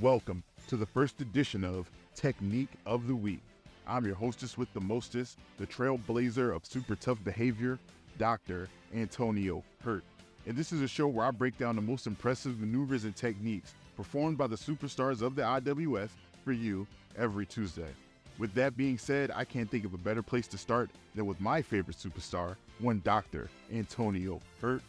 welcome to the first edition of Technique of the Week. I'm your hostess with the mostest, the trailblazer of super tough behavior, Dr. Antonio Hurt. And this is a show where I break down the most impressive maneuvers and techniques performed by the superstars of the IWF for you every Tuesday. With that being said, I can't think of a better place to start than with my favorite superstar, one Dr. Antonio Hurt.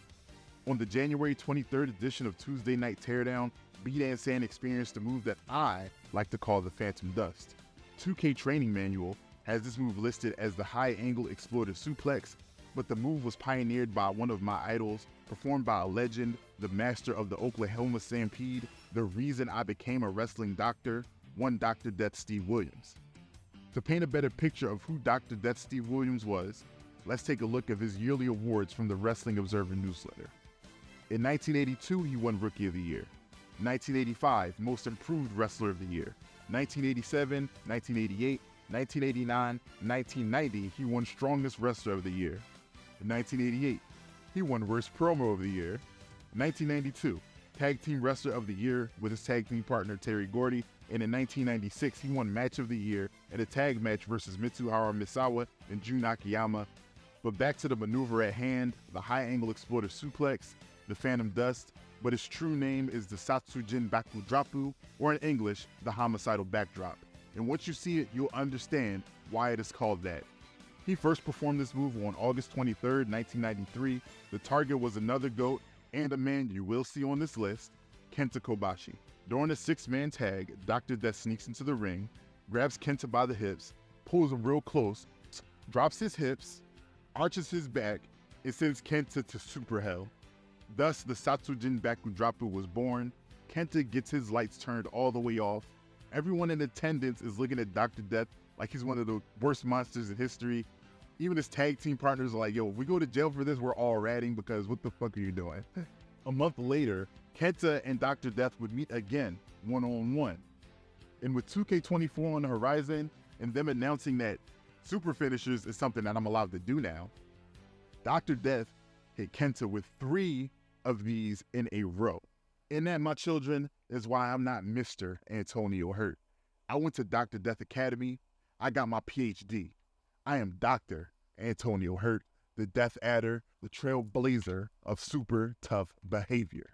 On the January 23rd edition of Tuesday Night Teardown, B-Dan San experienced a move that I like to call the Phantom Dust. 2K Training Manual has this move listed as the high angle exploder suplex, but the move was pioneered by one of my idols, performed by a legend, the master of the Oklahoma Stampede, the reason I became a wrestling doctor, one Dr. Death Steve Williams. To paint a better picture of who Dr. Death Steve Williams was, let's take a look at his yearly awards from the Wrestling Observer newsletter. In 1982, he won Rookie of the Year. 1985, Most Improved Wrestler of the Year. 1987, 1988, 1989, 1990, he won Strongest Wrestler of the Year. In 1988, he won Worst Promo of the Year. 1992, Tag Team Wrestler of the Year with his tag team partner Terry Gordy. And in 1996, he won Match of the Year in a tag match versus Mitsuharu Misawa and Jun Akiyama. But back to the maneuver at hand, the high angle exploder suplex, the Phantom Dust, but his true name is the Satsujin Bakudrapu, or in English, the Homicidal Backdrop. And once you see it, you'll understand why it is called that. He first performed this move on August 23rd, 1993. The target was another GOAT and a man you will see on this list, Kenta Kobashi. During a six-man tag, Dr. Death sneaks into the ring, grabs Kenta by the hips, pulls him real close, drops his hips, arches his back, and sends Kenta to super hell. Thus, the Satsujin Bakudrapu was born. Kenta gets his lights turned all the way off. Everyone in attendance is looking at Dr. Death like he's one of the worst monsters in history. Even his tag team partners are like, yo, if we go to jail for this, we're all ratting because what the fuck are you doing? A month later, Kenta and Dr. Death would meet again, one-on-one. And with 2K24 on the horizon, and them announcing that super finishers is something that I'm allowed to do now, Dr. Death hit Kenta with 3 of these in a row. And that, my children, is why I'm not Mr. Antonio Hurt. I went to Dr. Death Academy. I got my PhD. I am Dr. Antonio Hurt, the Death Adder, the trailblazer of super tough behavior.